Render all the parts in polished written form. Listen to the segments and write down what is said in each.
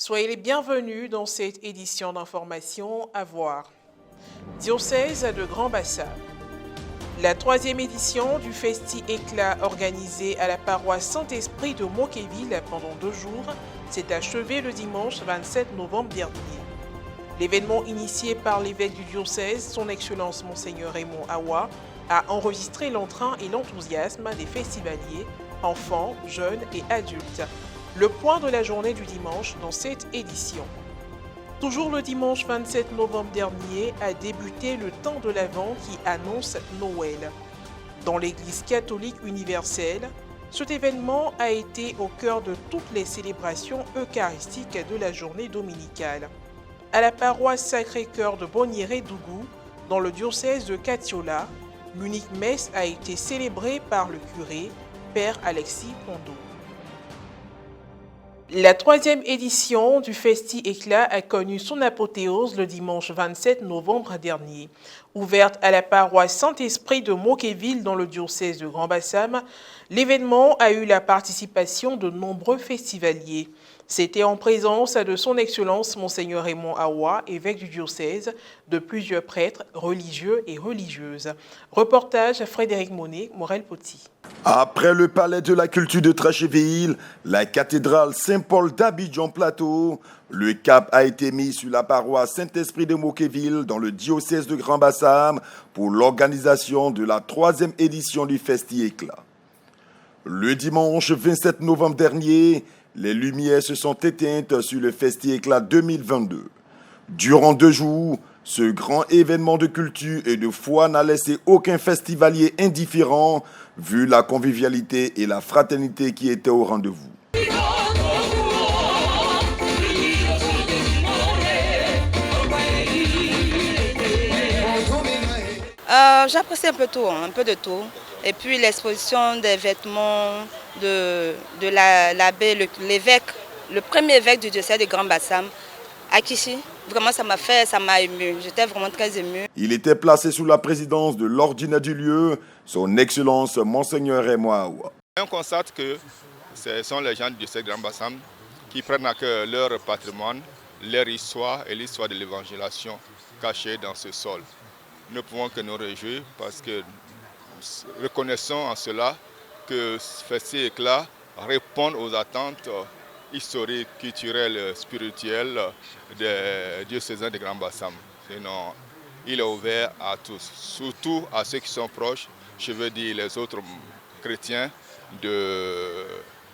Soyez les bienvenus dans cette édition d'information à voir. Diocèse de Grand Bassam. La troisième édition du Festi Éclat organisé à la paroisse Saint-Esprit de Moquéville pendant 2 jours s'est achevé le dimanche 27 novembre dernier. L'événement initié par l'évêque du diocèse, son Excellence Monseigneur Raymond Awa, a enregistré l'entrain et l'enthousiasme des festivaliers, enfants, jeunes et adultes. Le point de la journée du dimanche dans cette édition. Toujours le dimanche 27 novembre dernier a débuté le temps de l'Avent qui annonce Noël. Dans l'Église catholique universelle, cet événement a été au cœur de toutes les célébrations eucharistiques de la journée dominicale. À la paroisse Sacré-Cœur de Bonniéré-Dougou, dans le diocèse de Katiola, l'unique messe a été célébrée par le curé, Père Alexis Pondo. La troisième édition du Festi Éclat a connu son apothéose le dimanche 27 novembre dernier. Ouverte à la paroisse Saint-Esprit de Moquéville dans le diocèse de Grand Bassam, l'événement a eu la participation de nombreux festivaliers. C'était en présence de son Excellence Monseigneur Raymond Awa, évêque du diocèse, de plusieurs prêtres, religieux et religieuses. Reportage Frédéric Monet, Morel-Poti. Après le palais de la culture de Tréchéville, la cathédrale Saint-Paul d'Abidjan-Plateau, le cap a été mis sur la paroisse Saint-Esprit de Moquéville dans le diocèse de Grand Bassam pour l'organisation de la 3e édition du Festi Éclat. Le dimanche 27 novembre dernier, les lumières se sont éteintes sur le Festi Éclat 2022. Durant 2 jours, ce grand événement de culture et de foi n'a laissé aucun festivalier indifférent, vu la convivialité et la fraternité qui étaient au rendez-vous. J'apprécie un peu tout, un peu de tout. Et puis l'exposition des vêtements de l'abbé, l'évêque, le premier évêque du diocèse de Grand Bassam, Akishi. Vraiment, ça m'a ému. J'étais vraiment très ému. Il était placé sous la présidence de l'ordinaire du lieu, son Excellence Monseigneur Raymond Awa. On constate que ce sont les gens du diocèse de Grand Bassam qui prennent à cœur leur patrimoine, leur histoire et l'histoire de l'évangélisation cachée dans ce sol. Nous ne pouvons que nous réjouir parce que reconnaissons en cela que ce Festi Éclat répond aux attentes historiques, culturelles, spirituelles des diocésains de Grand Bassam. Sinon, il est ouvert à tous, surtout à ceux qui sont proches, je veux dire les autres chrétiens de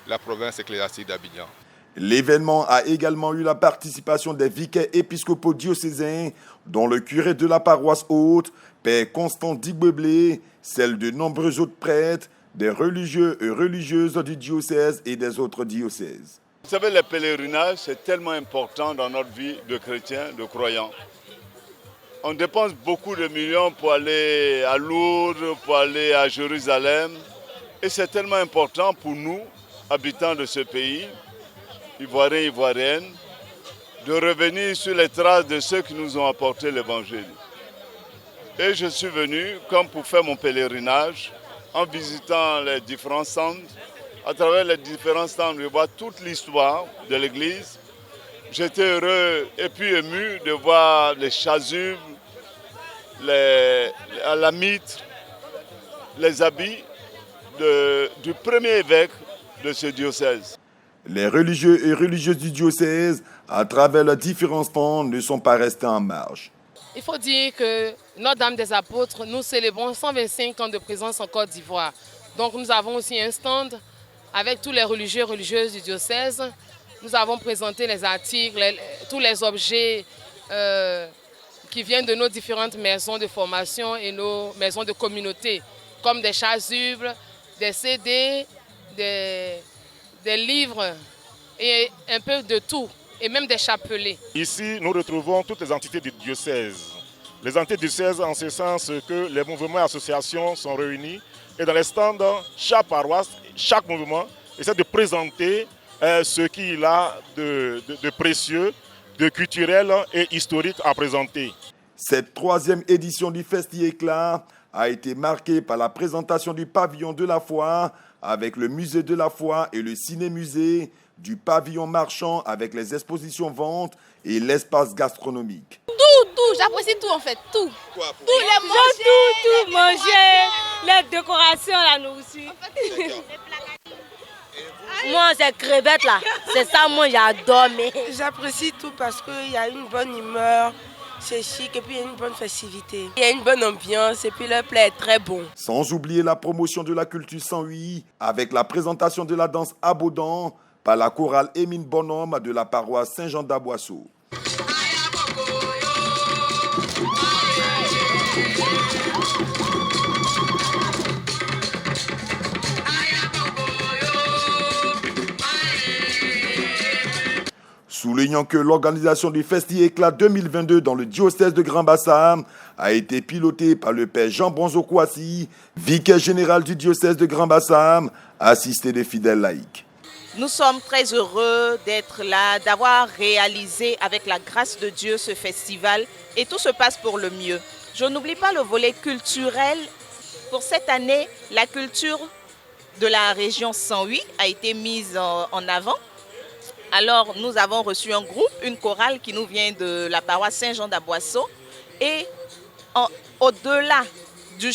la province ecclésiastique d'Abidjan. L'événement a également eu la participation des vicaires épiscopaux diocésains, dont le curé de la paroisse haute, Père Constant Digbeblé, celle de nombreux autres prêtres, des religieux et religieuses du diocèse et des autres diocèses. Vous savez, le pèlerinage, c'est tellement important dans notre vie de chrétiens, de croyants. On dépense beaucoup de millions pour aller à Lourdes, pour aller à Jérusalem. Et c'est tellement important pour nous, habitants de ce pays, Ivoiriens, Ivoiriennes, de revenir sur les traces de ceux qui nous ont apporté l'Évangile. Et je suis venu comme pour faire mon pèlerinage en visitant les différents centres. À travers les différents centres, je vois toute l'histoire de l'Église. J'étais heureux et puis ému de voir les chasubles, la mitre, les habits du premier évêque de ce diocèse. Les religieux et religieuses du diocèse, à travers leurs différents stands, ne sont pas restés en marge. Il faut dire que Notre-Dame des Apôtres, nous célébrons 125 ans de présence en Côte d'Ivoire. Donc nous avons aussi un stand avec tous les religieux et religieuses du diocèse. Nous avons présenté les articles, tous les objets qui viennent de nos différentes maisons de formation et nos maisons de communauté, comme des chasubles, des CD, des livres et un peu de tout, et même des chapelets. Ici, nous retrouvons toutes les entités du diocèse. Les entités du diocèse en ce sens que les mouvements et associations sont réunis et dans les stands, chaque paroisse, chaque mouvement essaie de présenter ce qu'il a de précieux, de culturel et historique à présenter. Cette 3e édition du Festi Éclat a été marquée par la présentation du pavillon de la foi avec le musée de la foi et le ciné-musée, du pavillon marchand avec les expositions ventes et l'espace gastronomique. Tout, j'apprécie tout en fait, tout. Quoi, Tout, les manger, tout, manger, les décorations, la nourriture. Moi, c'est crevettes là, c'est ça, moi j'adore. Mais j'apprécie tout parce qu'il y a une bonne humeur, c'est chic et puis il y a une bonne festivité. Il y a une bonne ambiance et puis le plat est très bon. Sans oublier la promotion de la culture 108 avec la présentation de la danse Abodan par la chorale Émine Bonhomme de la paroisse Saint-Jean d'Aboisseau. Soulignant que l'organisation du Festi Éclat 2022 dans le diocèse de Grand-Bassam a été pilotée par le père Jean Bronzo Kouassi, vicaire général du diocèse de Grand-Bassam, assisté des fidèles laïcs. Nous sommes très heureux d'être là, d'avoir réalisé avec la grâce de Dieu ce festival et tout se passe pour le mieux. Je n'oublie pas le volet culturel. Pour cette année, la culture de la région 108 a été mise en avant. Alors, nous avons reçu un groupe, une chorale qui nous vient de la paroisse Saint-Jean d'Aboisseau. Et au-delà des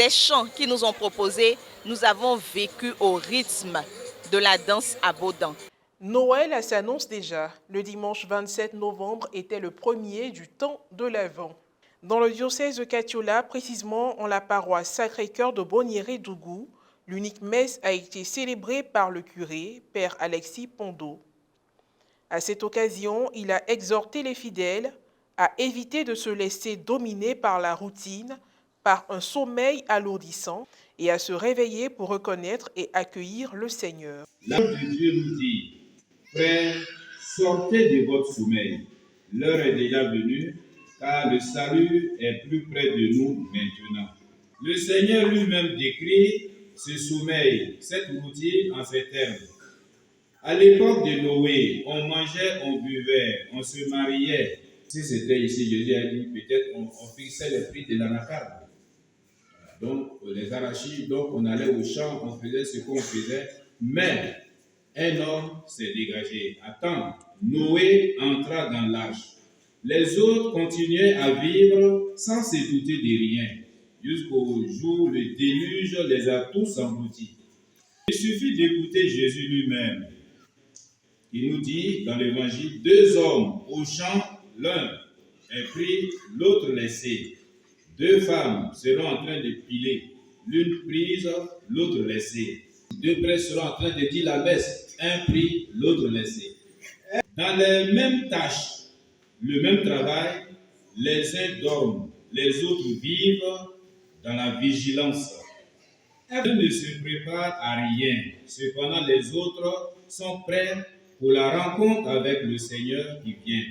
chants qu'ils nous ont proposés, nous avons vécu au rythme de la danse Abodan. Noël s'annonce déjà. Le dimanche 27 novembre était le premier du temps de l'Avent. Dans le diocèse de Katiola, précisément en la paroisse Sacré-Cœur de Bonniéré-Dougou, l'unique messe a été célébrée par le curé, Père Alexis Pondo. À cette occasion, il a exhorté les fidèles à éviter de se laisser dominer par la routine, par un sommeil alourdissant et à se réveiller pour reconnaître et accueillir le Seigneur. La parole de Dieu nous dit, frères, sortez de votre sommeil. L'heure est déjà venue, car le salut est plus près de nous maintenant. Le Seigneur lui-même décrit ce sommeil, cette routine en ces termes. À l'époque de Noé, on mangeait, on buvait, on se mariait. Si c'était ici, Jésus a dit, peut-être on fixait le prix de l'anacarde. Donc, les arachides, donc on allait au champ, on faisait ce qu'on faisait. Mais un homme s'est dégagé. Attends, Noé entra dans l'arche. Les autres continuaient à vivre sans se douter de rien, jusqu'au jour où le déluge les a tous engloutis. Il suffit d'écouter Jésus lui-même. Il nous dit dans l'évangile, 2 hommes au champ, l'un est pris, l'autre laissé. 2 femmes seront en train de piler, l'une prise, l'autre laissée. 2 prêtres seront en train de dire la messe, un pris, l'autre laissé. Dans les mêmes tâches, le même travail, les uns dorment, les autres vivent dans la vigilance. Un ne se prépare à rien, cependant les autres sont prêts pour la rencontre avec le Seigneur qui vient.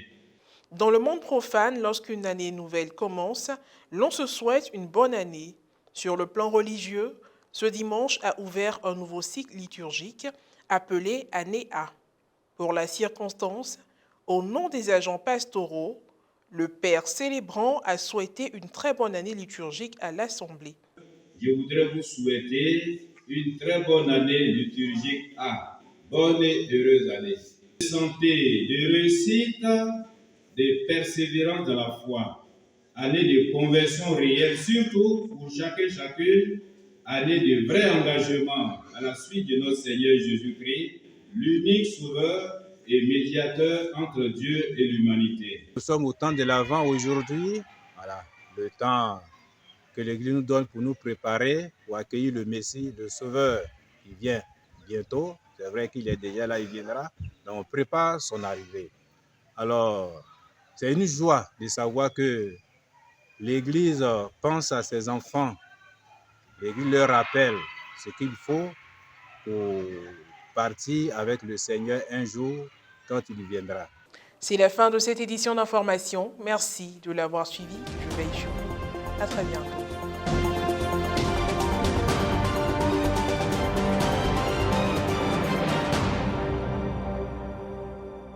Dans le monde profane, lorsqu'une année nouvelle commence, l'on se souhaite une bonne année. Sur le plan religieux, ce dimanche a ouvert un nouveau cycle liturgique appelé Année A. Pour la circonstance, au nom des agents pastoraux, le Père célébrant a souhaité une très bonne année liturgique à l'Assemblée. Je voudrais vous souhaiter une très bonne année liturgique A. Bonne et heureuse année. De santé, de réussite, de persévérance dans la foi. Année de conversion réelle, surtout pour chacune. Année de vrai engagement à la suite de notre Seigneur Jésus-Christ, l'unique sauveur et médiateur entre Dieu et l'humanité. Nous sommes au temps de l'Avent aujourd'hui. Voilà, le temps que l'Église nous donne pour nous préparer, pour accueillir le Messie, le Sauveur qui vient bientôt. C'est vrai qu'il est déjà là, il viendra. Donc on prépare son arrivée. Alors, c'est une joie de savoir que l'Église pense à ses enfants. L'Église leur rappelle ce qu'il faut pour partir avec le Seigneur un jour quand il viendra. C'est la fin de cette édition d'information. Merci de l'avoir suivi. Je veille sur vous. À très bientôt.